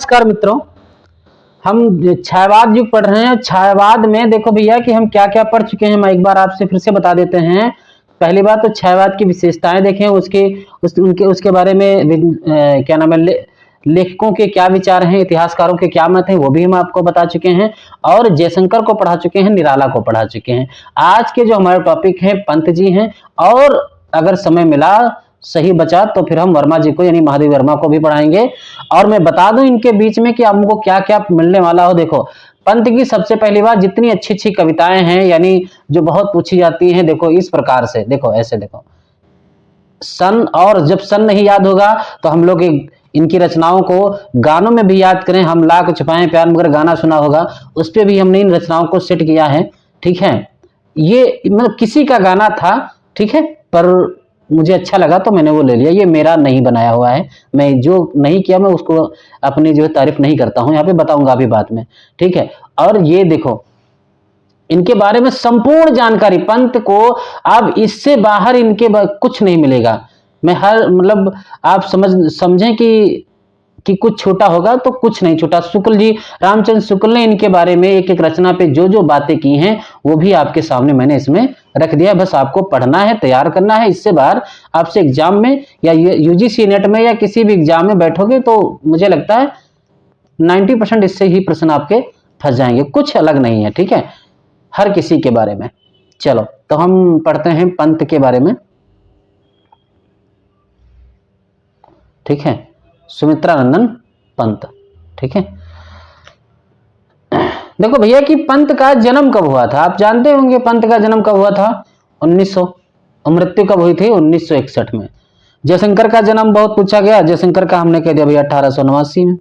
नमस्कार मित्रों, हम छायावाद युग पढ़ रहे हैं। छायावाद में देखो भैया कि हम क्या क्या पढ़ चुके हैं। मैं एक बार आपसे फिर से बता देते हैं। पहली बात तो छायावाद की विशेषताएं देखें, उसके बारे में क्या नाम है, लेखकों के क्या विचार हैं, इतिहासकारों के क्या मत हैं, वो भी हम आपको बता चुके हैं। और जयशंकर को पढ़ा चुके हैं, निराला को पढ़ा चुके हैं। आज के जो हमारे टॉपिक हैं पंत जी हैं, और अगर समय मिला सही बचा तो फिर हम वर्मा जी को यानी महादेव वर्मा को भी पढ़ाएंगे। और मैं बता दूं इनके बीच में कि आपको क्या क्या मिलने वाला हो। देखो, पंत की सबसे पहली बात, जितनी अच्छी अच्छी कविताएं हैं यानी जो बहुत पूछी जाती हैं, देखो इस प्रकार से, देखो ऐसे देखो सन, और जब सन नहीं याद होगा तो हम लोग इनकी रचनाओं को गानों में भी याद करें। हम लाख छुपाएं प्यार मगर गाना सुना होगा, उस पर भी हमने इन रचनाओं को सेट किया है। ठीक है, ये मतलब किसी का गाना था, ठीक है, पर मुझे अच्छा लगा तो मैंने वो ले लिया। ये मेरा नहीं बनाया हुआ है, मैं जो नहीं किया मैं उसको अपनी जो है तारीफ नहीं करता हूं, यहाँ पे बताऊंगा अभी बाद में। ठीक है, और ये देखो इनके बारे में संपूर्ण जानकारी पंत को, अब इससे बाहर कुछ नहीं मिलेगा। मैं हर मतलब आप समझें कि कुछ छोटा होगा तो कुछ नहीं छोटा। शुक्ल जी, रामचंद्र शुक्ल ने इनके बारे में एक एक रचना पे जो जो बातें की हैं वो भी आपके सामने मैंने इसमें रख दिया। बस आपको पढ़ना है, तैयार करना है। इससे बाहर आपसे एग्जाम में या यूजीसी नेट में या किसी भी एग्जाम में बैठोगे तो मुझे लगता है 90% इससे ही प्रश्न आपके फंस जाएंगे, कुछ अलग नहीं है। ठीक है, हर किसी के बारे में। चलो तो हम पढ़ते हैं पंत के बारे में। ठीक है, सुमित्रा नंदन पंत। ठीक है, देखो भैया कि पंत का जन्म कब हुआ था, आप जानते होंगे पंत का जन्म कब हुआ था। 1900। मृत्यु कब हुई थी, 1961 में। जयशंकर का जन्म बहुत पूछा गया, जयशंकर का हमने कह दिया भैया 1889 में।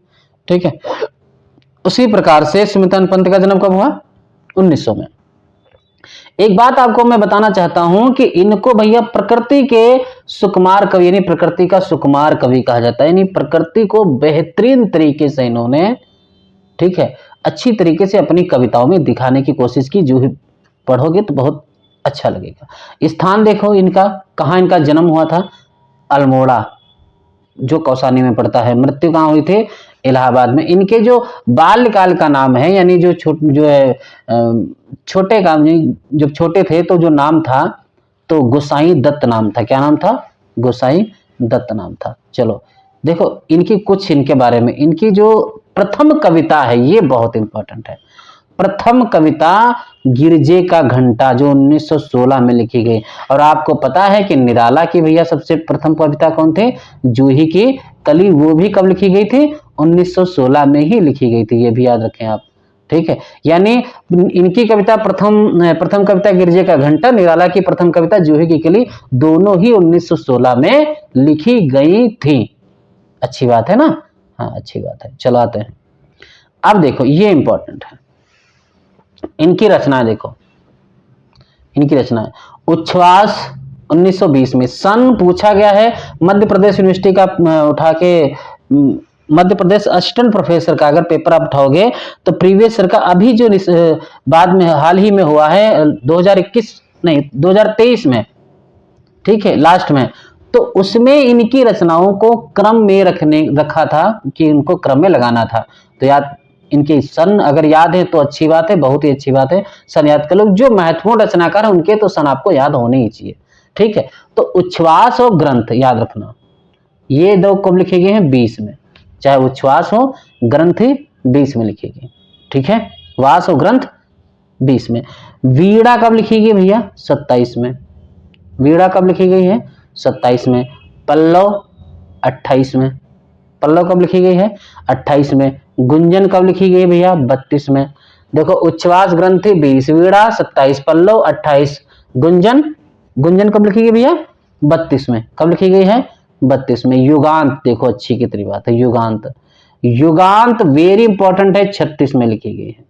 ठीक है, उसी प्रकार से सुमित्रा पंत का जन्म कब हुआ, 1900 में। एक बात आपको मैं बताना चाहता हूं कि इनको भैया प्रकृति के सुकुमार कवि यानी प्रकृति का सुकुमार कवि कहा जाता है। यानी प्रकृति को बेहतरीन तरीके से इन्होंने, ठीक है, अच्छी तरीके से अपनी कविताओं में दिखाने की कोशिश की। जो ही पढ़ोगे तो बहुत अच्छा लगेगा। स्थान देखो इनका, कहां इनका जन्म हुआ था, अल्मोड़ा जो कौसानी में पड़ता है। मृत्यु कहां हुई थी, इलाहाबाद में। इनके जो बाल्यकाल का नाम है यानी जो छोटे का, जब छोटे थे तो जो नाम था तो गोसाई दत्त नाम था। क्या नाम था, गोसाई दत्त नाम था। चलो देखो इनकी कुछ इनके बारे में। इनकी जो प्रथम कविता है ये बहुत इंपॉर्टेंट है। प्रथम कविता गिरजे का घंटा जो 1916 में लिखी गई। और आपको पता है कि निराला की भैया सबसे प्रथम कविता कौन थे, जूही की कली, वो भी कब लिखी गई थी, 1916 में ही लिखी गई थी। ये भी याद रखें आप। ठीक है, यानी इनकी कविता प्रथम कविता गिरजे का घंटा, निराला की प्रथम कविता जूही की कली, दोनों ही 1916 में लिखी गई थी। अच्छी बात है ना, हाँ अच्छी बात है। चलो आते हैं, अब देखो ये इंपॉर्टेंट है। इनकी रचनाएं देखो, इनकी रचनाएं उच्छ्वास 1920 में। सन पूछा गया है मध्य प्रदेश यूनिवर्सिटी का उठा के, मध्य प्रदेश असिस्टेंट प्रोफेसर का अगर पेपर आप उठाओगे तो प्रीवियस ईयर का अभी जो बाद में हाल ही में हुआ है 2021 नहीं 2023 में, ठीक है, लास्ट में, तो उसमें इनकी रचनाओं को क्रम में रखा था कि इनको क्रम में लगाना था। तो याद इनके सन अगर याद है तो अच्छी बात है, बहुत ही अच्छी बात है। सन याद कर लो, जो महत्वपूर्ण रचनाकार है उनके तो सन आपको याद होने ही चाहिए। ठीक है, तो उच्छ्वास और ग्रंथ याद रखना, ये दो कब लिखे गए हैं, 20 में। चाहे उच्छ्वास हो ग्रंथ 20 में लिखे गए। ठीक है, वास और ग्रंथ 20 में। वीणा कब लिखी गई भैया, 27 में। वीणा कब लिखी गई है, 27 में। पल्लव 28 में। पल्लव कब लिखी गई है, 28 में। गुंजन कब लिखी गई भैया, 32 में। देखो उच्छ्वास ग्रंथि 20, वीणा 27, पल्लव 28, गुंजन कब लिखी गई भैया, 32 में। कब लिखी गई है, 32 में। युगांत देखो अच्छी कितनी बात है, युगांत वेरी इंपॉर्टेंट है, 36 में लिखी गई है,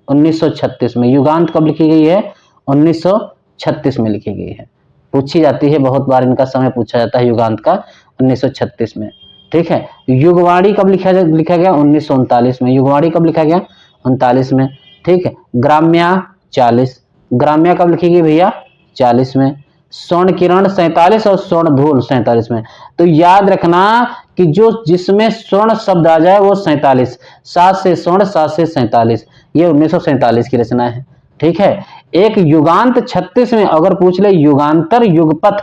1936 में। युगांत कब लिखी गई है, 1936 में लिखी गई है। पूछी जाती है बहुत बार, इनका समय पूछा जाता है युगांत का, 1936 में। ठीक है, युगवाणी कब लिखा गया, 1939 में। युगवाणी कब लिखा गया, 39 में। ठीक है, ग्राम्या 40, ग्राम्या कब लिखी गई भैया, 40 में। स्वर्ण किरण 47 और स्वर्ण धूल 47 में। तो याद रखना कि जो जिसमें स्वर्ण शब्द आ जाए वो 47, 7 से स्वर्ण 7 से 47, ये 1947 की रचना है। ठीक है। एक युगांत 36 में अगर पूछ ले युगांतर युगपथ,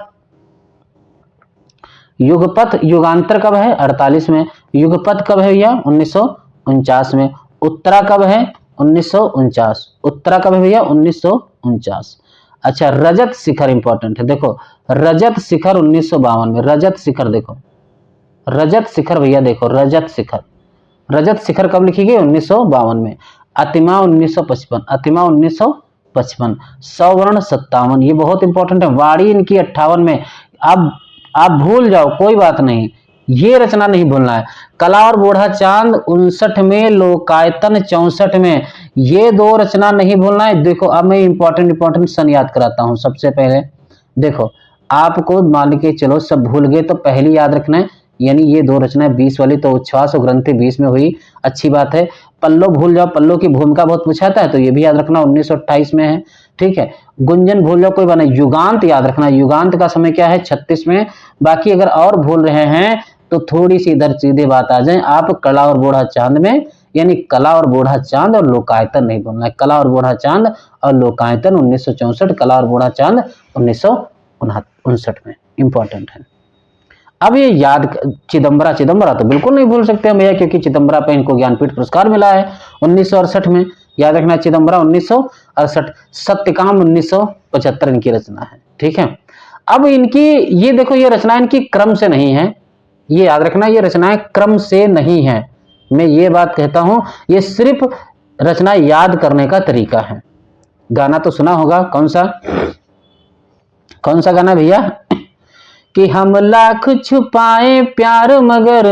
युगपथ युगांतर कब है 48 में, युगपथ कब है भैया 1949 में, उत्तरा कब है 1949, उत्तरा कब है भैया 1949। अच्छा रजत शिखर इंपॉर्टेंट है, देखो रजत शिखर 1952 में, रजत शिखर देखो, रजत शिखर भैया देखो रजत शिखर, रजत शिखर कब लिखी गई 1952 में। अतिमा 1955, अतिमा 1955, सवर्ण 57, ये बहुत इंपॉर्टेंट है। वाणी इनकी 58 में। अब आप भूल जाओ कोई बात नहीं, ये रचना नहीं भूलना है। कला और बूढ़ा चांद 59 में, लोकायतन 64 में, ये दो रचना नहीं भूलना है। देखो अब मैं इंपॉर्टेंट सन याद कराता हूं। सबसे पहले देखो आपको मान के चलो सब भूल गए तो पहली याद रखना है, यानी ये दो रचनाएं 20 वाली, तो उच्छ्वास और ग्रंथि 20 में हुई, अच्छी बात है। पल्लो भूल जाओ, पल्लो की भूमिका बहुत पूछाता है तो ये भी याद रखना 1928 में है। ठीक है। गुंजन भूल जाओ कोई बात नहीं, युगांत याद रखना, युगांत का समय क्या है 36 में। बाकी अगर और भूल रहे हैं तो थोड़ी सी इधर सीधे बात आ जाए, आप कला और बूढ़ा चांद में, यानी कला और बूढ़ा चांद और लोकायतन नहीं बोलना है, कला और बूढ़ा चांद और लोकायतन 1964, कला और बूढ़ा चांद 1959 में, इंपॉर्टेंट है। अब ये याद चिदम्बरा, चिदम्बरा तो बिल्कुल नहीं भूल सकते हम भैया, क्योंकि चिदम्बरा पे इनको ज्ञानपीठ पुरस्कार मिला है 1968 में। याद रखना चिदम्बरा 1968, सत्यकाम 1975 इनकी रचना है। ठीक है। अब इनकी ये देखो ये रचना इनकी क्रम से नहीं है, ये याद रखना ये रचनाएं क्रम से नहीं है। मैं ये बात कहता हूं, ये सिर्फ रचना याद करने का तरीका है। गाना तो सुना होगा, कौन सा गाना भैया, कि हम लाख छुपाए प्यार मगर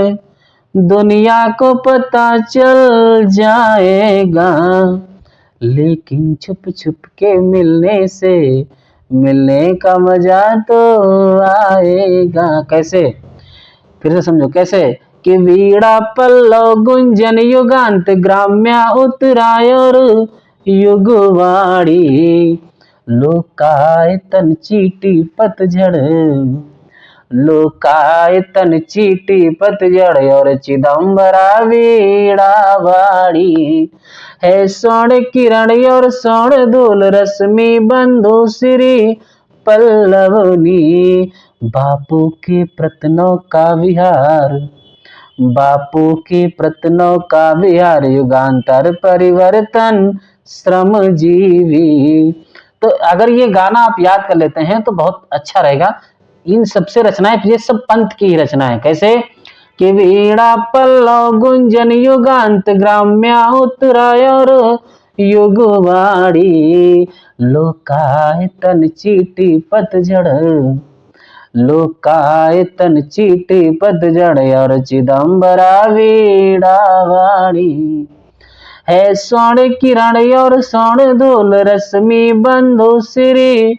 दुनिया को पता चल जाएगा, लेकिन छुप छुप के मिलने से मिलने का मजा तो आएगा। कैसे, फिर से समझो कैसे, कि वीणा पल्लव गुंजन युगांत ग्राम्या उत्तराय और युगवाड़ी, लोकायतन चीटी पतझड़, लोकायतन चीटी पतझड़ और चिदम्बरा वीणावाड़ी, है स्वर्ण किरण और स्वर्ण धूल रश्मि बंधु श्री पल्लवनी, बापू के प्रतनों का विहार, बापू की प्रतनों का विहार, युगांतर परिवर्तन श्रमजीवी। तो अगर ये गाना आप याद कर लेते हैं तो बहुत अच्छा रहेगा। इन सबसे रचनाएं, ये सब पंत की ही रचना है। कैसे, कि वीणा पल्लव गुंजन युगांत ग्राम्या उत्तराय और युगवाड़ी, लोकायतन चीटी पतझड़, लोकायतन चीटी पतझड़ और चिदम्बरा वीणावाड़ी, है स्वर्ण किरण और स्वर्ण धूल रश्मि बंधु श्री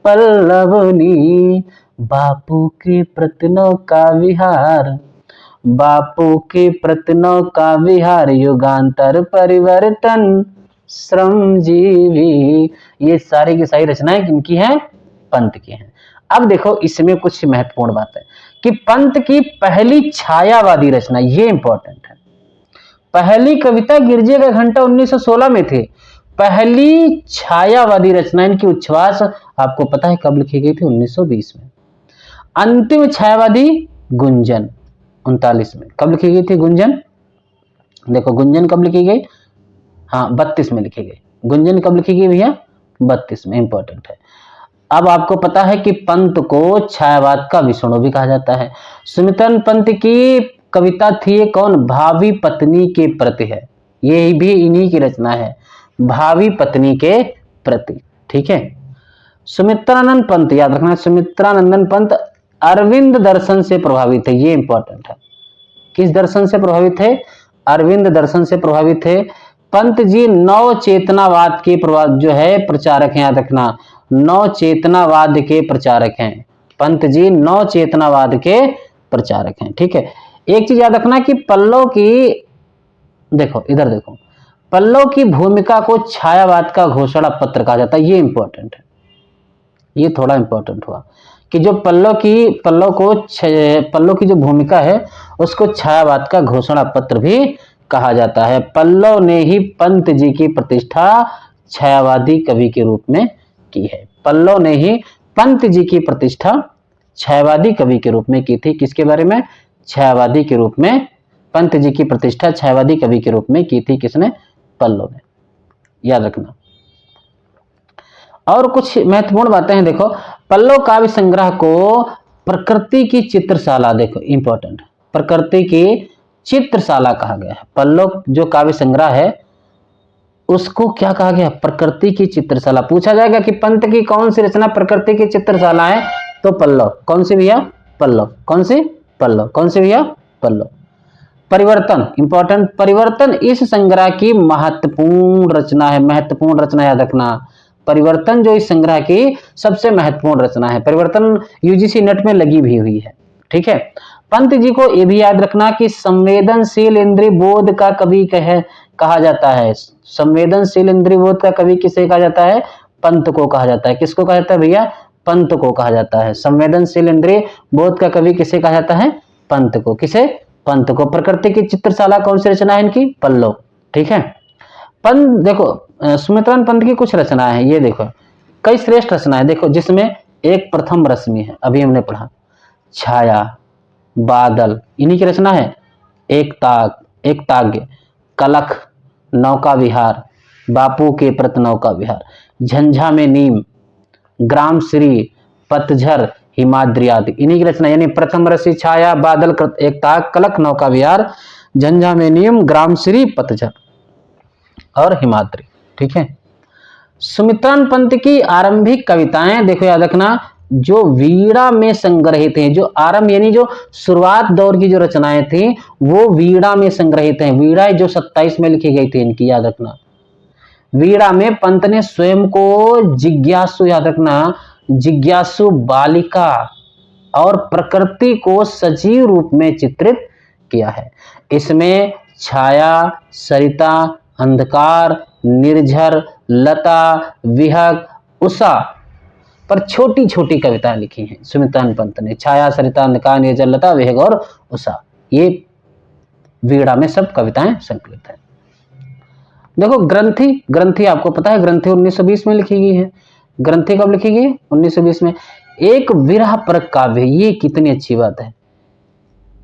पल्लवनी, बापू की प्रतनों का विहार, बापू की प्रतनों का विहार, युगांतर परिवर्तन श्रमजीवी। ये सारी की सारी रचनाएं किनकी हैं, पंत की हैं। अब देखो इसमें कुछ महत्वपूर्ण बात है कि पंत की पहली छायावादी रचना, ये इंपॉर्टेंट है। पहली कविता गिरजे का घंटा 1916 में थे। पहली छायावादी रचना इनकी उच्छ्वास आपको पता है कब लिखी गई थी, 1920 में। अंतिम छायावादी गुंजन 39 में। कब लिखी गई थी गुंजन, देखो गुंजन कब लिखी गई, हाँ 32 में लिखी गई। गुंजन कब लिखी गई भैया, 32 में, इंपॉर्टेंट है। अब आपको पता है कि पंत को छायावाद का विष्णु भी कहा जाता है। सुमित्रन पंत की कविता थी ये कौन, भावी पत्नी के प्रति है, ये भी इन्हीं की रचना है, भावी पत्नी के प्रति। ठीक है। सुमित्रानंद पंत याद रखना, सुमित्रानंदन पंत अरविंद दर्शन से प्रभावित है, ये इंपॉर्टेंट है। किस दर्शन से प्रभावित थे, अरविंद दर्शन से प्रभावित थे। पंत जी नव चेतनावाद के जो है प्रचारक हैं, याद रखना नव चेतनावाद के प्रचारक हैं। पंत जी नव चेतनावाद के प्रचारक हैं। ठीक है। एक चीज याद रखना कि पल्लव की, देखो इधर देखो, पल्लव की भूमिका को छायावाद का घोषणा पत्र कहा जाता है, ये इंपॉर्टेंट है। ये थोड़ा इंपॉर्टेंट हुआ कि जो पल्लव की जो भूमिका है उसको छायावाद का घोषणा पत्र भी कहा जाता है। पल्लव ने ही पंत जी की प्रतिष्ठा छायावादी कवि के रूप में की है। पल्लव ने ही पंत जी की प्रतिष्ठा छायावादी कवि के रूप में की थी। किसके बारे में? छायावादी के रूप में पंत जी की प्रतिष्ठा छायावादी कवि के रूप में की थी। किसने? पल्लव ने, याद रखना। और कुछ महत्वपूर्ण बातें हैं, देखो पल्लव काव्य संग्रह को प्रकृति की चित्रशाला, देखो इंपॉर्टेंट, प्रकृति की चित्रशाला कहा गया है। पल्लव जो काव्य संग्रह है उसको क्या कहा गया? प्रकृति की चित्रशाला। पूछा जाएगा कि पंत की कौन सी रचना प्रकृति की चित्रशाला है, तो पल्लव। कौन सी भैया? पल्लव। कौन सी? पल्लव। कौन सी भैया? पल्लव। परिवर्तन, इंपॉर्टेंट, परिवर्तन इस संग्रह की महत्वपूर्ण रचना है। महत्वपूर्ण रचना याद रखना, परिवर्तन जो इस संग्रह की सबसे महत्वपूर्ण रचना है। परिवर्तन यूजीसी नेट में लगी भी हुई है, ठीक है। पंत जी को यह भी याद रखना कि संवेदनशील इंद्रिय बोध का कवि कहा जाता है। संवेदनशील इंद्रिय बोध का कवि किसे कहा जाता है? पंत को कहा जाता है। किसको कहा जाता है भैया? पंत को कहा जाता है। संवेदनशील इंद्रिय बोध का कवि किसे कहा जाता है? पंत को। किसे? पंत को। प्रकृति की चित्रशाला कौन सी रचना है इनकी? पल्लव, ठीक है। पंत, देखो सुमित्रान पंत की कुछ रचनाएं हैं, ये देखो कई श्रेष्ठ रचनाएं, देखो जिसमें एक प्रथम रश्मि है, अभी हमने पढ़ा, छाया, बादल, इन्हीं की रचना है। एक ताग्य, कलख, नौका विहार, बापू के प्रत नौका विहार, झंझा में नीम, ग्राम श्री, पतझर, हिमाद्री आदि, इन्हीं की रचना। यानी प्रथम रश्मि, छाया, बादल, एक ताक, कलख, नौका विहार, झंझा में नीम, ग्राम श्री, पतझर और हिमाद्री, ठीक है। सुमित्रान पंत की आरंभिक कविताएं देखो याद रखना, जो वीणा में संग्रहित हैं, जो आरंभ यानी जो शुरुआत दौर की जो रचनाएं थी वो वीणा में संग्रहित हैं। वीणा जो 27 में लिखी गई थी इनकी, याद रखना। वीणा में पंत ने स्वयं को जिज्ञासु, याद रखना, जिज्ञासु बालिका और प्रकृति को सजीव रूप में चित्रित किया है। इसमें छाया, सरिता, अंधकार, निर्झर, लता, विहग, उषा पर छोटी छोटी कविताएं लिखी हैं सुमित्रान पंत ने। छाया, सरिता, अंधकार, निर्झर, लता, विहग और उषा, ये वीणा में सब कविताएं संकलित हैं। देखो ग्रंथि आपको पता है, ग्रंथि 1920 में लिखी गई है। ग्रंथि कब लिखी गई? 1920 में। एक विरह परक काव्य, ये कितनी अच्छी बात है।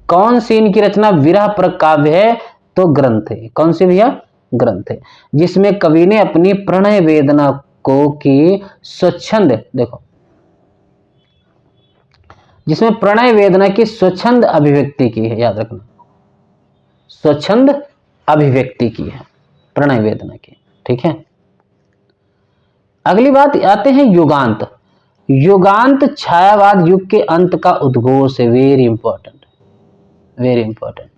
कौन सी इनकी रचना विरह परक काव्य है? तो ग्रंथि। कौन सी भैया? ग्रंथि, जिसमें कवि ने अपनी प्रणय वेदना को की स्वच्छंद, देखो जिसमें प्रणय वेदना की स्वच्छंद अभिव्यक्ति की है, याद रखना, स्वच्छंद अभिव्यक्ति की है प्रणय वेदना की, ठीक है। अगली बात आते हैं युगांत। युगांत छायावाद युग के अंत का उद्घोष है। Very important, very important.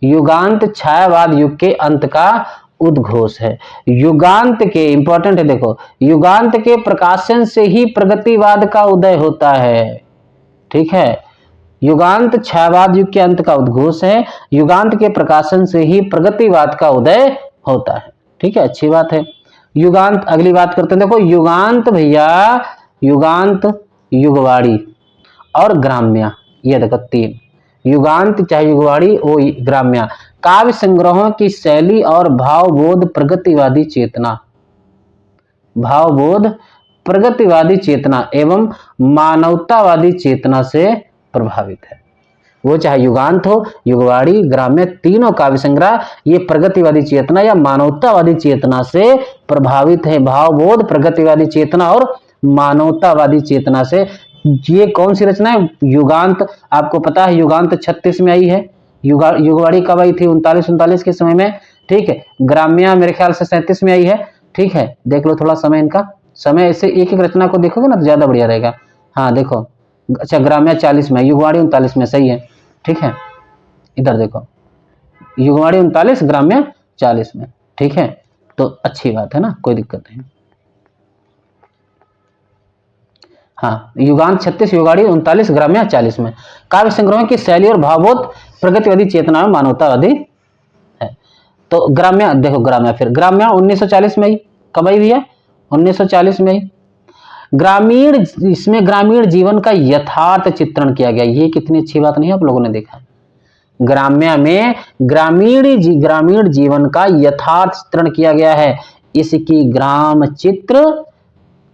युगांत छायावाद युग के अंत का उद्घोष है। युगांत के, इंपॉर्टेंट है देखो, युगांत के प्रकाशन से ही प्रगतिवाद का उदय होता है, ठीक है। युगांत छायावाद युग के अंत का उद्घोष है। युगांत के प्रकाशन से ही प्रगतिवाद का उदय होता है, ठीक है, अच्छी बात है। युगांत, अगली बात करते हैं, देखो युगांत भैया, युगांत, युगवाड़ी और ग्राम्या, ये देखो तीन, युगांत चाहे युगवाड़ी वो ग्राम्या, काव्य संग्रहों की शैली और भावबोध प्रगतिवादी चेतना, भावबोध प्रगतिवादी चेतना एवं मानवतावादी चेतना से प्रभावित है। वो चाहे युगांत हो, युगवाड़ी, ग्राम्य, तीनों काव्य संग्रह ये प्रगतिवादी चेतना या मानवतावादी चेतना से प्रभावित है। भावबोध, प्रगतिवादी चेतना और मानवतावादी चेतना से। ये कौन सी रचना है? युगांत, आपको पता है युगांत 36 में आई है। युगवाड़ी कब आई थी? 39 के समय में, ठीक है। ग्राम्या मेरे ख्याल से 37 में आई है, ठीक है। देख लो थोड़ा समय इनका, समय ऐसे एक एक रचना को देखोगे ना तो ज्यादा बढ़िया रहेगा। हाँ देखो, अच्छा ग्राम्या 40 में, युगवाड़ी 39 में, सही है, ठीक है। इधर देखो, युगवाड़ी 39, ग्राम्या 40 में, ठीक है। तो अच्छी बात है ना, कोई दिक्कत नहीं। हाँ, युगांत 36, युगवाड़ी 39, ग्राम्या 40 में। काव्य संग्रहों की शैली और भावबोध प्रगतिवादी चेतना में मानवतावादी है। तो ग्राम्या देखो, ग्राम्या फिर ग्राम्या 1940 में आई। कब आई भैया? 1940 में आई। ग्रामीण, इसमें ग्रामीण जीवन का यथार्थ चित्रण किया गया। ये कितनी अच्छी बात नहीं आप लोगों ने देखा। ग्राम्य में ग्रामीण जीवन का यथार्थ चित्रण किया गया है। इसकी ग्राम चित्र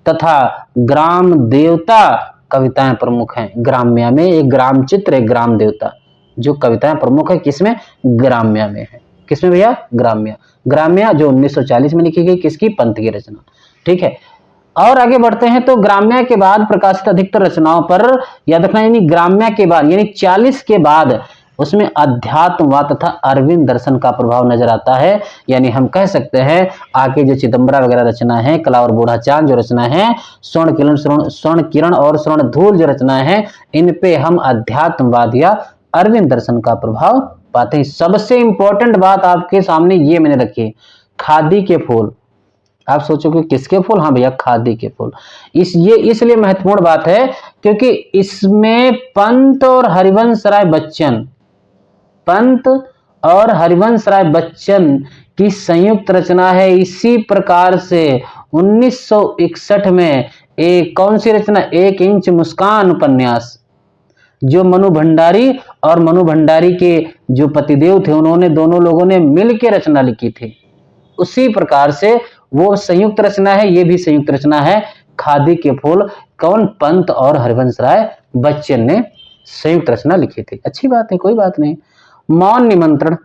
तथा ग्राम देवता कविताएं प्रमुख हैं। ग्राम्य में एक ग्राम चित्र, एक ग्राम देवता, जो कविताएं प्रमुख है किसमें? ग्राम्य में है। किसमें भैया? ग्राम्य। ग्राम्य जो 1940 में लिखी गई, किसकी? पंत की रचना। ठीक है, और आगे बढ़ते हैं तो ग्राम्य के बाद प्रकाशित अधिकतर रचनाओं पर याद रखना, यानी ग्राम्य के बाद यानी 40 के बाद उसमें अध्यात्मवाद तथा अरविंद दर्शन का प्रभाव नजर आता है। यानी हम कह सकते हैं आगे जो चिदंबरा वगैरह रचना है, कला और बूढ़ा चांद जो रचना है, स्वर्ण किरण और स्वर्ण धूल जो रचना है, इन पे हम अध्यात्मवाद या अरविंद दर्शन का प्रभाव पाते हैं। सबसे इंपॉर्टेंट बात आपके सामने ये मैंने रखी, खादी के फूल। आप सोचोगे किसके फूल? हाँ भैया, खादी के फूल। ये इसलिए महत्वपूर्ण बात है क्योंकि इसमें पंत और हरिवंश राय बच्चन की संयुक्त रचना है। इसी प्रकार से 1961 में एक कौन सी रचना? 1 इंच मुस्कान उपन्यास, जो मनु भंडारी के जो पतिदेव थे, उन्होंने दोनों लोगों ने मिलकर रचना लिखी थी। उसी प्रकार से वो संयुक्त रचना है, ये भी संयुक्त रचना है, खादी के फूल। कौन? पंत और हरिवंश राय बच्चन ने संयुक्त रचना लिखी थी। अच्छी बात है, कोई बात नहीं। मौन निमंत्रण,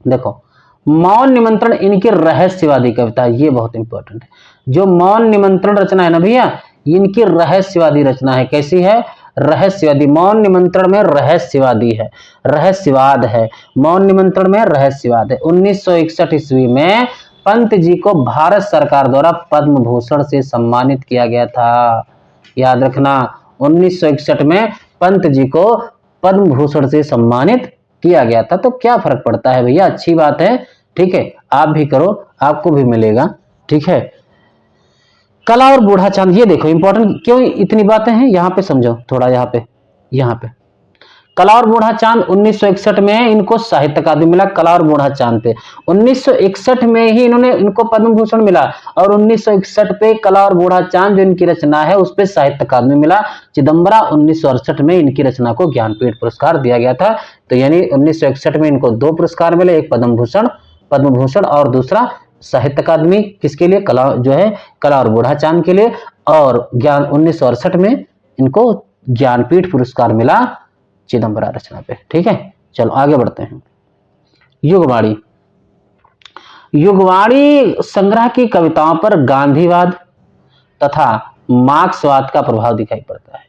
देखो मौन निमंत्रण इनकी रहस्यवादी कविता, ये बहुत इंपॉर्टेंट है। जो मौन निमंत्रण रचना है ना भैया, इनकी रहस्यवादी रचना है। कैसी है? रहस्यवादी। मौन निमंत्रण में रहस्यवादी है, रहस्यवाद है। मौन निमंत्रण में रहस्यवाद है। 1961 ईस्वी में पंत जी को भारत सरकार द्वारा पद्म भूषण से सम्मानित किया गया था। याद रखना, 1961 में पंत जी को पद्म भूषण से सम्मानित किया गया था। तो क्या फर्क पड़ता है भैया? अच्छी बात है। ठीक है, आप भी करो, आपको भी मिलेगा। ठीक है, कला और बूढ़ा चांद, ये देखो इंपॉर्टेंट क्यों इतनी बातें हैं, यहां पे समझो थोड़ा। यहां पे कला और बूढ़ा चांद 1961 में इनको साहित्य अकादमी मिला। कला और बूढ़ा चांद पे 1961 में ही इनको पद्म भूषण मिला, और 1961 पे कला और बूढ़ा चांद जो इनकी रचना है उस पे साहित्य अकादमी मिला। चिदंबरा 1968 में इनकी रचना को ज्ञानपीठ पुरस्कार दिया गया था। तो यानी 1961 में इनको 2 पुरस्कार मिले, एक पद्म भूषण और दूसरा साहित्य अकादमी। किसके लिए? कला और बूढ़ा चांद के लिए। और 1968 में इनको ज्ञानपीठ पुरस्कार मिला चिदंबरा रचना पे। ठीक है, चलो आगे बढ़ते हैं। युगवाणी संग्रह की कविताओं पर गांधीवाद तथा मार्क्सवाद का प्रभाव दिखाई पड़ता है।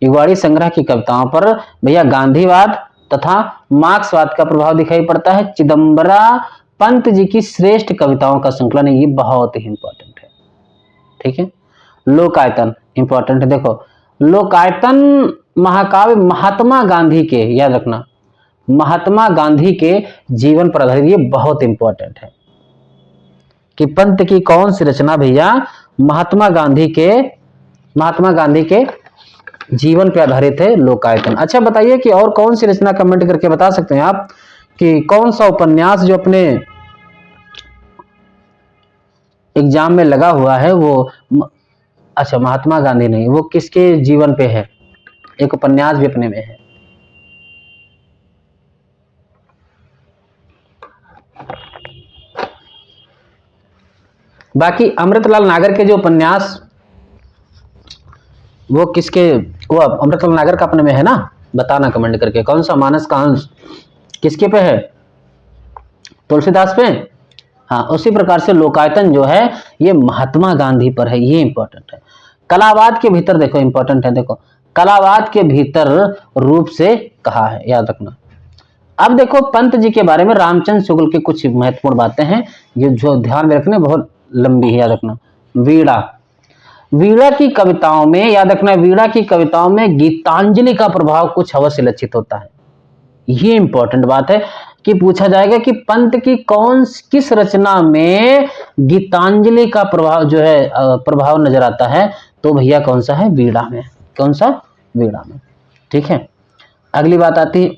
युगवाणी संग्रह की कविताओं पर भैया गांधीवाद तथा मार्क्सवाद का प्रभाव दिखाई पड़ता है। चिदंबरा पंत जी की श्रेष्ठ कविताओं का संकलन है, ये बहुत ही इंपॉर्टेंट है। ठीक है, लोकायतन इंपॉर्टेंट है। देखो लोकायतन महाकाव्य महात्मा गांधी के, याद रखना, महात्मा गांधी के जीवन पर आधारित, ये बहुत इंपॉर्टेंट है कि पंत की कौन सी रचना भैया महात्मा गांधी के जीवन पर आधारित है, लोकायतन। अच्छा बताइए कि और कौन सी रचना, कमेंट करके बता सकते हैं आप कि कौन सा उपन्यास जो अपने एग्जाम में लगा हुआ है वो, अच्छा महात्मा गांधी नहीं, वो किसके जीवन पे है? एक उपन्यास भी अपने में है। बाकी अमृतलाल नागर के जो उपन्यास, वो अमृतलाल नागर का अपने में है ना? बताना कमेंट करके कौन सा। मानस का अंश किसके पे है? तुलसीदास पे। हाँ, उसी प्रकार से लोकायतन जो है ये महात्मा गांधी पर है, ये इंपॉर्टेंट है। कलावाद के भीतर देखो, इंपॉर्टेंट है, देखो कलावाद के भीतर रूप से कहा है, याद रखना। अब देखो पंत जी के बारे में रामचंद्र शुक्ल के कुछ महत्वपूर्ण बातें हैं जो ध्यान में रखने, बहुत लंबी है, याद रखना। वीणा की कविताओं में, याद रखना, वीणा की कविताओं में गीतांजलि का प्रभाव कुछ अवश्य लक्षित होता है। ये इंपॉर्टेंट बात है कि पूछा जाएगा कि पंत की किस रचना में गीतांजलि का प्रभाव नजर आता है, तो भैया कौन सा है? वीणा में। कौन सा? वीणा में। ठीक है, अगली बात आती है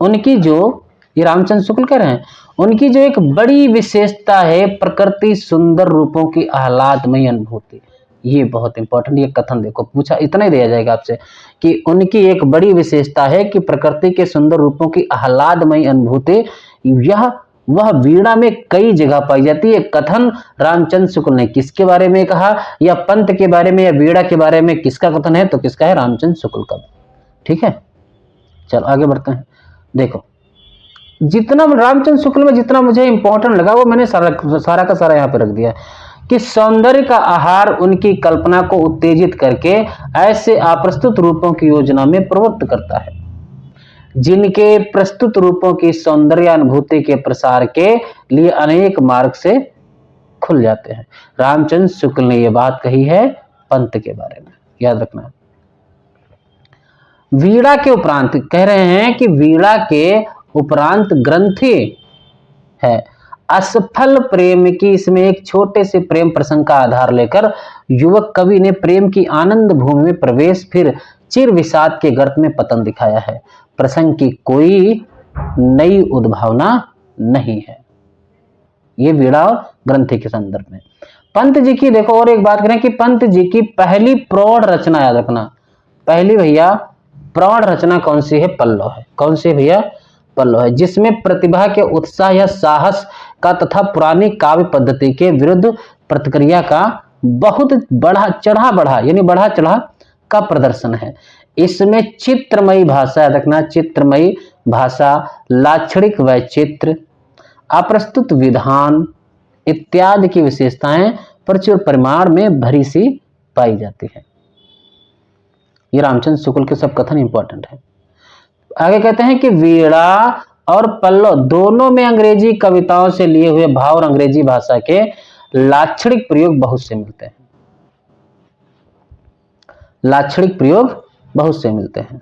उनकी जो ये रामचंद्र शुक्ल कह रहे हैं, उनकी जो एक बड़ी विशेषता है, प्रकृति सुंदर रूपों की आह्लादमयी अनुभूति। ये बहुत इंपॉर्टेंट, ये कथन देखो, पूछा इतना ही दिया जाएगा आपसे कि उनकी एक बड़ी विशेषता है कि प्रकृति के सुंदर रूपों की आह्लादमयी अनुभूति, यह वह वीणा में कई जगह पाई जाती है। कथन रामचंद्र शुक्ल ने किसके बारे में कहा, या पंत के बारे में या वीणा के बारे में किसका कथन है, तो किसका है, रामचंद्र शुक्ल का। ठीक है, चलो आगे बढ़ते हैं। देखो, जितना रामचंद्र शुक्ल में जितना मुझे इंपॉर्टेंट लगा वो मैंने सारा का सारा यहाँ पे रख दिया कि सौंदर्य का आहार उनकी कल्पना को उत्तेजित करके ऐसे अप्रस्तुत रूपों की योजना में प्रवृत्त करता है जिनके प्रस्तुत रूपों की सौंदर्यानुभूति के प्रसार के लिए अनेक मार्ग से खुल जाते हैं। रामचंद्र शुक्ल ने यह बात कही है पंत के बारे में, याद रखना। वीणा के उपरांत कह रहे हैं कि वीणा के उपरांत ग्रंथि है असफल प्रेम की, इसमें एक छोटे से प्रेम प्रसंग का आधार लेकर युवक कवि ने प्रेम की आनंद भूमि में प्रवेश फिर चिर विषाद के गर्त में पतन दिखाया है। प्रसंग की कोई नई उद्भावना नहीं है। ये वीणा और ग्रंथि के संदर्भ में पंत जी की देखो, और एक बात करें कि पंत जी की पहली प्रौढ़ रचना, याद रखना, पहली भैया प्रौढ़ रचना कौन सी है, पल्लव है। कौन सी भैया, पल्लव है, जिसमें प्रतिभा के उत्साह या साहस का तथा पुरानी काव्य पद्धति के विरुद्ध प्रतिक्रिया का बहुत बढ़ा चढ़ा का प्रदर्शन है। इसमें चित्रमयी भाषा, याद रखना, चित्रमयी भाषा, लाक्षणिक वैचित्र, अप्रस्तुत विधान इत्यादि की विशेषताएं प्रचुर परिमाण में भरी सी पाई जाती है। ये रामचंद्र शुक्ल के सब कथन इंपॉर्टेंट है। आगे कहते हैं कि वीणा और पल्लव दोनों में अंग्रेजी कविताओं से लिए हुए भाव और अंग्रेजी भाषा के लाक्षणिक प्रयोग बहुत से मिलते हैं। लाक्षणिक प्रयोग बहुत से मिलते हैं।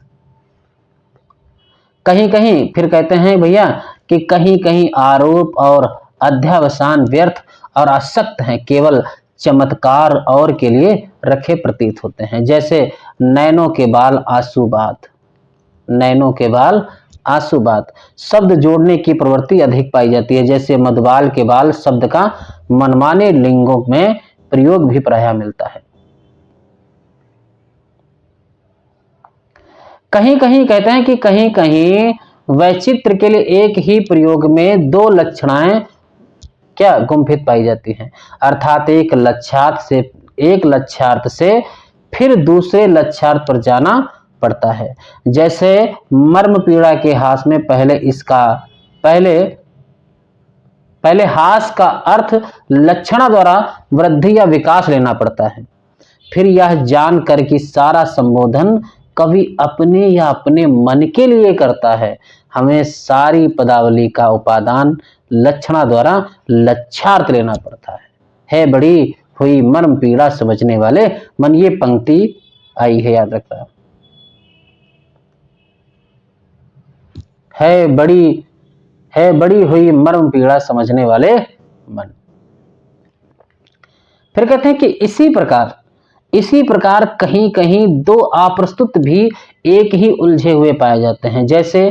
कहीं कहीं फिर कहते हैं भैया कि कहीं कहीं आरोप और अध्यावसान व्यर्थ और असक्त हैं, केवल चमत्कार और के लिए रखे प्रतीत होते हैं। जैसे नैनों के बाल आंसू बात, नैनों के बाल आंसू बात, शब्द जोड़ने की प्रवृत्ति अधिक पाई जाती है। जैसे मधुबाल के बाल शब्द का मनमाने लिंगों में प्रयोग भी प्रायः मिलता है। कहीं कहीं कहते हैं कि कहीं कहीं वैचित्र के लिए एक ही प्रयोग में दो लक्षणाएं क्या गुम्फित पाई जाती हैं, अर्थात एक लक्ष्यार्थ से फिर दूसरे लक्ष्यार्थ पर जाना पड़ता है। जैसे मर्म पीड़ा के हास में पहले हास का अर्थ लक्षणा द्वारा वृद्धि या विकास लेना पड़ता है, फिर यह जानकर कि सारा संबोधन कवि अपने या अपने मन के लिए करता है, हमें सारी पदावली का उपादान लक्षणा द्वारा लक्ष्यार्थ लेना पड़ता है बड़ी हुई मर्म पीड़ा समझने वाले मन, ये पंक्ति आई है, याद रखना, है बड़ी हुई मर्म पीड़ा समझने वाले मन। फिर कहते हैं कि इसी प्रकार कहीं कहीं दो अप्रस्तुत भी एक ही उलझे हुए पाए जाते हैं। जैसे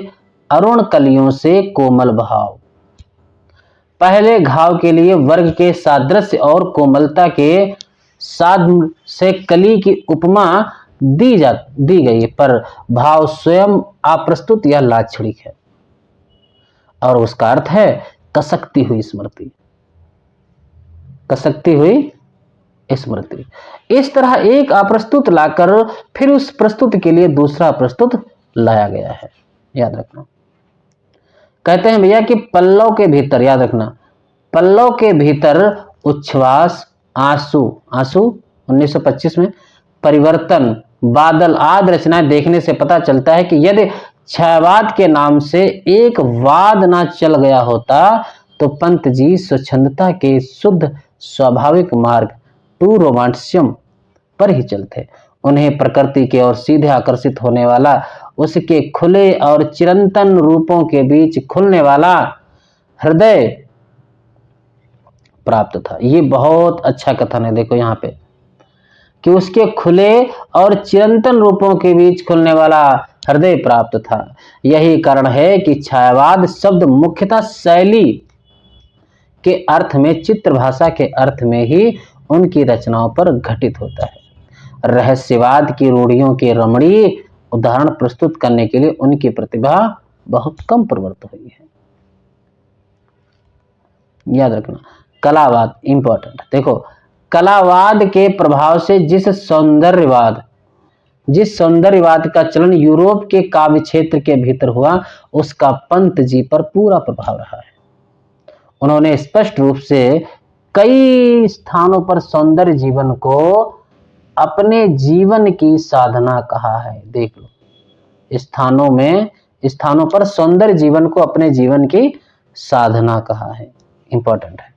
अरुण कलियों से कोमल भाव, पहले घाव के लिए वर्ग के सादृश्य और कोमलता के साध से कली की उपमा दी गई, पर भाव स्वयं अप्रस्तुत या लाक्षणिक है और उसका अर्थ है कसकती हुई स्मृति, कसकती हुई स्मृति। इस तरह एक अप्रस्तुत लाकर फिर उस प्रस्तुत के लिए दूसरा प्रस्तुत लाया गया है, याद रखना। कहते हैं भैया कि पल्लव के भीतर, याद रखना, पल्लव के भीतर उच्छ्वास, आंसू 1925 में, परिवर्तन, बादल आदि रचनाएं देखने से पता चलता है कि यदि छायावाद के नाम से एक वाद ना चल गया होता तो पंत जी स्वच्छंदता के शुद्ध स्वाभाविक मार्ग टू रोमांटिसिज्म पर ही चलते। उन्हें प्रकृति के ओर सीधे आकर्षित होने वाला, उसके खुले और चिरंतन रूपों के बीच खुलने वाला हृदय प्राप्त था। ये बहुत अच्छा कथन है, देखो यहाँ पे कि उसके खुले और चिरंतन रूपों के बीच खुलने वाला हृदय प्राप्त था। यही कारण है कि छायावाद शब्द मुख्यतः शैली के अर्थ में, चित्र भाषा के अर्थ में ही उनकी रचनाओं पर घटित होता है। रहस्यवाद की रूढ़ियों के रमणीय उदाहरण प्रस्तुत करने के लिए उनकी प्रतिभा बहुत कम प्रवृत्त हुई है। याद रखना, कलावाद इंपॉर्टेंट। देखो, कलावाद के प्रभाव से जिस सौंदर्यवाद का चलन यूरोप के काव्य क्षेत्र के भीतर हुआ, उसका पंत जी पर पूरा प्रभाव रहा है। उन्होंने स्पष्ट रूप से कई स्थानों पर सौंदर्य जीवन को अपने जीवन की साधना कहा है। देख लो, स्थानों पर सौंदर्य जीवन को अपने जीवन की साधना कहा है। इंपॉर्टेंट है।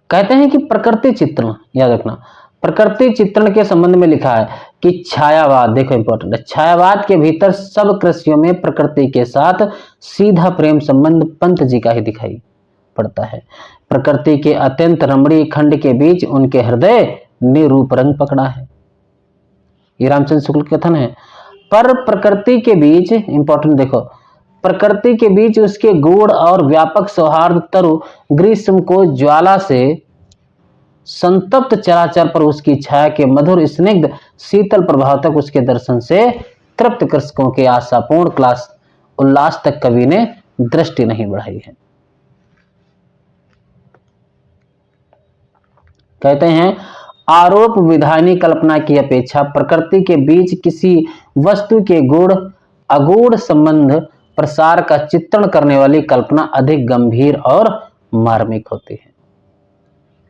कहते हैं कि प्रकृति चित्रण, याद रखना, प्रकृति चित्रण के संबंध में लिखा है कि छायावाद, देखो इंपॉर्टेंट है, छायावाद के भीतर सब कृषियों में प्रकृति के साथ सीधा प्रेम संबंध पंत जी का ही दिखाई पड़ता है। प्रकृति के अत्यंत रमणीय खंड के बीच उनके हृदय ने रूप रंग पकड़ा है। ये रामचंद्र शुक्ल के कथन है। पर प्रकृति के बीच, इंपॉर्टेंट देखो, प्रकृति के बीच उसके गूढ़ और व्यापक सौहार्द तरु ग्रीष्म को ज्वाला से संतप्त चराचर पर उसकी छाया के मधुर स्निग्ध शीतल प्रभाव तक उसके दर्शन से तृप्त कृषकों के आशापूर्ण उल्लास तक कवि ने दृष्टि नहीं बढ़ाई है। कहते हैं, आरोप विधानी कल्पना की अपेक्षा प्रकृति के बीच किसी वस्तु के अगूढ़ संबंध प्रसार का चित्रण करने वाली कल्पना अधिक गंभीर और मार्मिक होती है।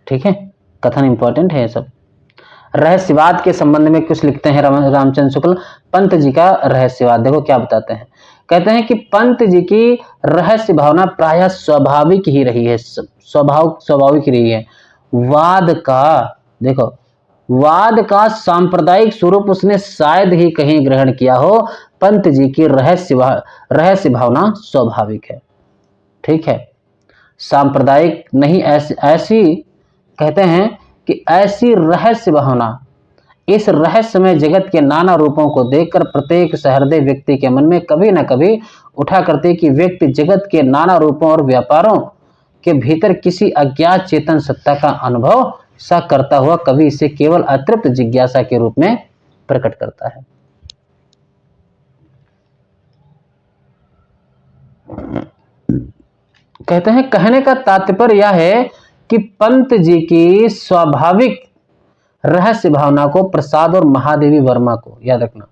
ठीक है, कथन इंपॉर्टेंट है। सब रहस्यवाद के संबंध में कुछ लिखते हैं रामचंद्र शुक्ल, पंत जी का रहस्यवाद। देखो क्या बताते हैं। कहते हैं कि पंत जी की रहस्य भावना प्रायः स्वाभाविक ही रही है, स्वाभाविक रही है। वाद का सांप्रदायिक स्वरूप उसने शायद ही कहीं ग्रहण किया हो। पंत जी की रहस्य भावना स्वाभाविक है। ठीक है, सांप्रदायिक नहीं, ऐसी कहते हैं कि ऐसी रहस्य भावना इस रहस्यमय जगत के नाना रूपों को देखकर प्रत्येक सहृदय व्यक्ति के मन में कभी न कभी उठा करते कि व्यक्ति जगत के नाना रूपों और व्यापारों के भीतर किसी अज्ञात चेतन सत्ता का अनुभव सा करता हुआ कवि इसे केवल अतृप्त जिज्ञासा के रूप में प्रकट करता है। कहते हैं, कहने का तात्पर्य यह है कि पंत जी की स्वाभाविक रहस्य भावना को प्रसाद और महादेवी वर्मा को, याद रखना,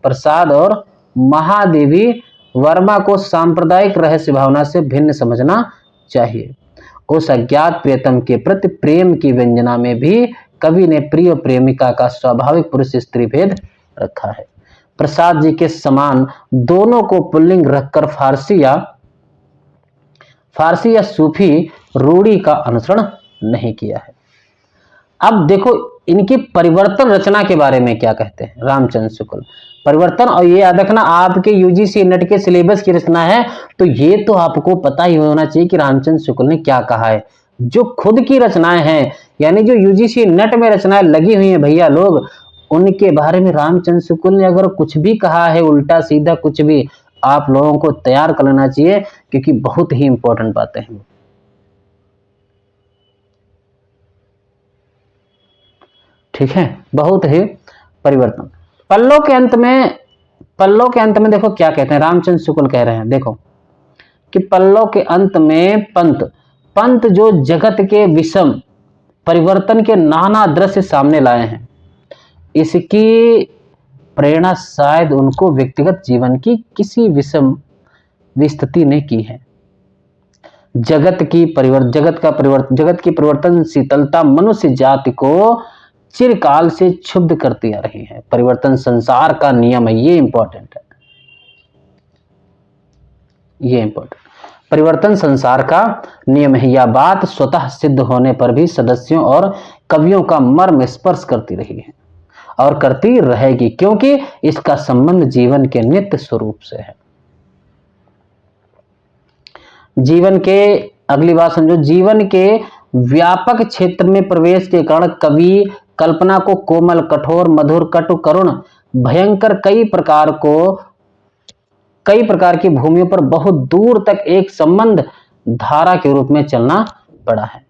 प्रसाद और महादेवी वर्मा को सांप्रदायिक रहस्य भावना से भिन्न समझना चाहिए। उस अज्ञात प्रियतम के प्रति प्रेम की व्यंजना में भी कवि ने प्रिय प्रेमिका का स्वाभाविक पुरुष स्त्री भेद रखा है। प्रसाद जी के समान दोनों को पुल्लिंग रखकर फारसी या सूफी रूढ़ी का अनुसरण नहीं किया है। अब देखो इनकी परिवर्तन रचना के बारे में क्या कहते हैं रामचंद्र शुक्ल। परिवर्तन, और ये याद रखना आपके यूजीसी नेट के सिलेबस की रचना है, तो ये तो आपको पता ही होना चाहिए कि रामचंद्र शुक्ल ने क्या कहा है। जो खुद की रचनाएं हैं, यानी जो यूजीसी नेट में रचनाएं लगी हुई हैं भैया लोग, उनके बारे में रामचंद्र शुक्ल ने अगर कुछ भी कहा है उल्टा सीधा कुछ भी, आप लोगों को तैयार कर लेना चाहिए, क्योंकि बहुत ही इंपॉर्टेंट बातें हैं। ठीक है, बहुत ही परिवर्तन। पल्लों के अंत में देखो क्या कहते हैं रामचंद्र शुक्ल कह रहे हैं। देखो कि पल्लों के अंत में पंत जो जगत के विषम परिवर्तन के नाना दृश्य सामने लाए हैं, इसकी प्रेरणा शायद उनको व्यक्तिगत जीवन की किसी विषम विस्तृति ने की है। जगत की परिवर्तन शीतलता मनुष्य जाति को चिरकाल से क्षुब्ध करती आ रही है। परिवर्तन संसार का नियम है, ये इंपॉर्टेंट है, ये इंपॉर्टेंट। परिवर्तन संसार का नियम है, यह बात स्वतः सिद्ध होने पर भी सदस्यों और कवियों का मर्म स्पर्श करती रही है और करती रहेगी, क्योंकि इसका संबंध जीवन के नित्य स्वरूप से है। जीवन के, अगली बात समझो, जीवन के व्यापक क्षेत्र में प्रवेश के कारण कवि कल्पना को कोमल, कठोर, मधुर, कटु, करुण, भयंकर कई प्रकार की भूमियों पर बहुत दूर तक एक संबंध धारा के रूप में चलना पड़ा है।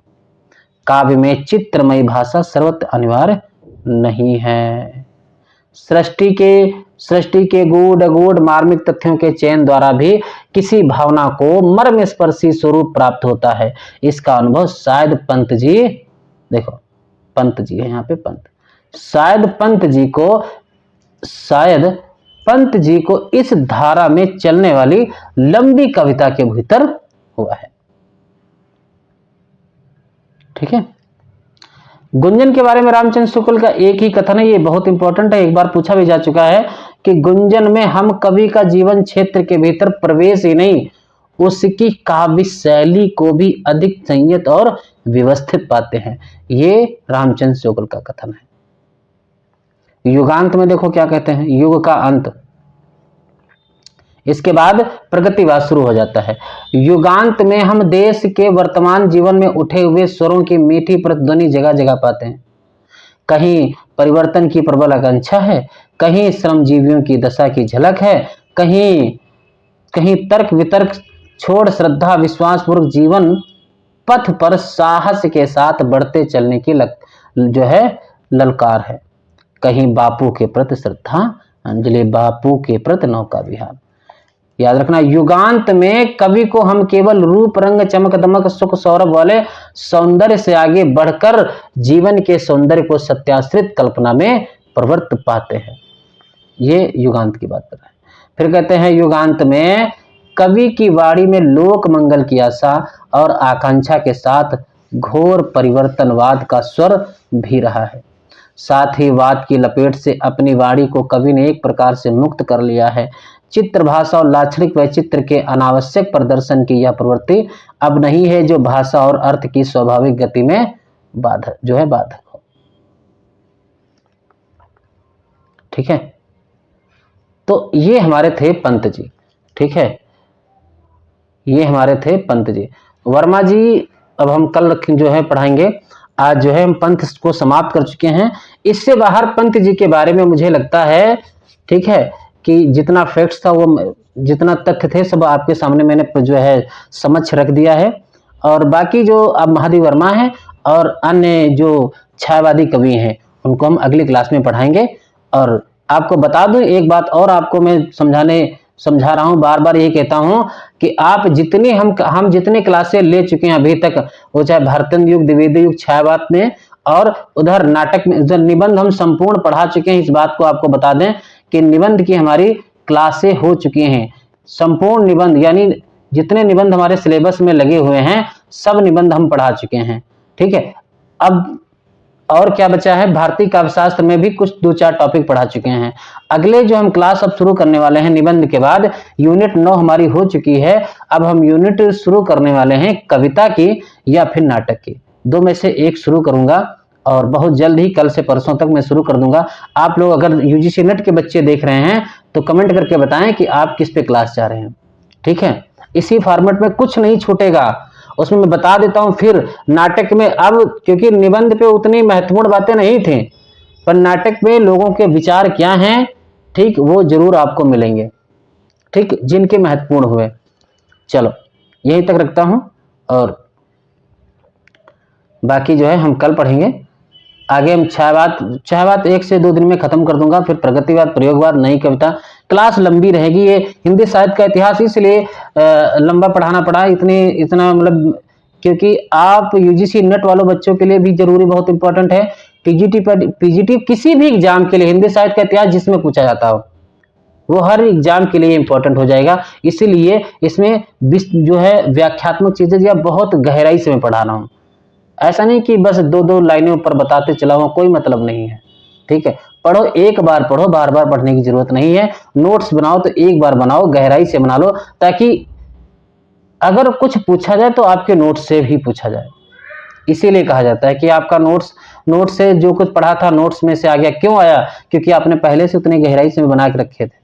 काव्य में चित्रमयी भाषा सर्वत्र अनिवार्य नहीं है। सृष्टि के गूढ़ अगूढ़ मार्मिक तथ्यों के चयन द्वारा भी किसी भावना को मर्म स्पर्शी स्वरूप प्राप्त होता है। इसका अनुभव शायद पंत जी, देखो पंत जी है यहाँ पे, पंत, शायद पंत जी को इस धारा में चलने वाली लंबी कविता के भीतर हुआ है। ठीक है। गुंजन के बारे में रामचंद्र शुक्ल का एक ही कथन है, ये बहुत इंपॉर्टेंट है, एक बार पूछा भी जा चुका है कि गुंजन में हम कवि का जीवन क्षेत्र के भीतर प्रवेश ही नहीं, उसकी काव्य शैली को भी अधिक संयत और व्यवस्थित पाते हैं। ये रामचंद्र शुक्ल का कथन है। युगांत में देखो क्या कहते हैं, युग का अंत, इसके बाद प्रगतिवाद शुरू हो जाता है। युगांत में हम देश के वर्तमान जीवन में उठे हुए स्वरों की मीठी प्रतिध्वनि जगह जगह पाते हैं। कहीं परिवर्तन की प्रबल आकांक्षा है, कहीं श्रमजीवियों की दशा की झलक है, कहीं तर्क वितर्क छोड़ श्रद्धा विश्वास पूर्वक जीवन पथ पर साहस के साथ बढ़ते चलने की जो है ललकार है। कहीं बापू के प्रति श्रद्धा अंजलि, बापू के प्रति नौका विहार। याद रखना, युगांत में कवि को हम केवल रूप रंग चमक दमक सुख सौरभ वाले सौंदर्य से आगे बढ़कर जीवन के सौंदर्य को सत्याश्रित कल्पना में प्रवृत्त पाते हैं। ये युगांत की बात कर रहे हैं। फिर कहते हैं युगांत में कवि की वाणी में लोक मंगल की आशा और आकांक्षा के साथ घोर परिवर्तनवाद का स्वर भी रहा है। साथ ही वाद की लपेट से अपनी वाणी को कवि ने एक प्रकार से मुक्त कर लिया है। चित्र भाषा और लाक्षणिक वैचित्र के अनावश्यक प्रदर्शन की यह प्रवृत्ति अब नहीं है जो भाषा और अर्थ की स्वाभाविक गति में बाधक हो। ठीक है, तो ये हमारे थे पंत जी। ठीक है, ये हमारे थे पंत जी। वर्मा जी अब हम कल जो है पढ़ाएंगे। आज जो है हम पंत को समाप्त कर चुके हैं। इससे बाहर पंत जी के बारे में मुझे लगता है, ठीक है, कि जितना फैक्ट्स था, वो जितना तथ्य थे, सब आपके सामने मैंने जो है समक्ष रख दिया है। और बाकी जो अब महादेव वर्मा है और अन्य जो छायावादी कवि हैं, उनको हम अगली क्लास में पढ़ाएंगे। और आपको बता दूं एक बात और, आपको मैं समझा रहा हूं, बार बार ये कहता हूं कि आप जितने हम जितने क्लासें ले चुके हैं अभी तक, वो चाहे भारतीय युग, द्विवेदी युग, छायावाद में और उधर नाटक में, उधर निबंध हम संपूर्ण पढ़ा चुके हैं। इस बात को आपको बता दें कि निबंध की हमारी क्लासें हो चुकी हैं। संपूर्ण निबंध यानी जितने निबंध हमारे सिलेबस में लगे हुए हैं, सब निबंध हम पढ़ा चुके हैं। ठीक है, अब और क्या बचा है, भारतीय काव्यशास्त्र में भी कुछ 2-4 टॉपिक पढ़ा चुके हैं। अगले जो हम क्लास अब शुरू करने वाले हैं निबंध के बाद, यूनिट 9 हमारी हो चुकी है। अब हम यूनिट शुरू करने वाले हैं कविता की या फिर नाटक की, दो में से एक शुरू करूंगा और बहुत जल्द ही कल से परसों तक मैं शुरू कर दूंगा। आप लोग अगर यूजीसी नेट के बच्चे देख रहे हैं तो कमेंट करके बताएं कि आप किस पे क्लास चाह रहे हैं। ठीक है, इसी फॉर्मेट में कुछ नहीं छूटेगा, उसमें मैं बता देता हूं। फिर नाटक में अब क्योंकि निबंध पे उतनी महत्वपूर्ण बातें नहीं थी, पर नाटक में लोगों के विचार क्या हैं, ठीक, वो जरूर आपको मिलेंगे, ठीक, जिनके महत्वपूर्ण हुए। चलो यहीं तक रखता हूं और बाकी जो है हम कल पढ़ेंगे। आगे हम छायावाद 1 से 2 दिन में खत्म कर दूंगा। फिर प्रगतिवाद, प्रयोगवाद, नई कविता। क्लास लंबी रहेगी। ये हिंदी साहित्य का इतिहास इसलिए लंबा पढ़ाना पड़ा, इतना मतलब, क्योंकि आप यूजीसी नेट वालों बच्चों के लिए भी जरूरी, बहुत इंपॉर्टेंट है। पीजीटी किसी भी एग्जाम के लिए हिंदी साहित्य का इतिहास जिसमें पूछा जाता हो, वो हर एग्जाम के लिए इंपॉर्टेंट हो जाएगा। इसीलिए इसमें जो है व्याख्यात्मक चीजें या बहुत गहराई से मैं पढ़ा रहा हूँ। ऐसा नहीं कि बस 2-2 लाइनें ऊपर बताते चला हुआ, कोई मतलब नहीं है। ठीक है, पढ़ो, एक बार पढ़ो, बार बार पढ़ने की जरूरत नहीं है। नोट्स बनाओ तो एक बार बनाओ, गहराई से बना लो, ताकि अगर कुछ पूछा जाए तो आपके नोट्स से भी पूछा जाए। इसीलिए कहा जाता है कि आपका नोट्स से जो कुछ पढ़ा था नोट्स में से आ गया। क्यों आया? क्योंकि आपने पहले से उतनी गहराई से बना के रखे थे।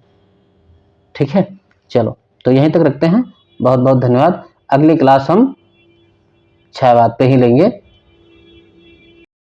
ठीक है, चलो तो यहीं तक रखते हैं। बहुत बहुत धन्यवाद। अगली क्लास हम छायावाद पे ही लेंगे।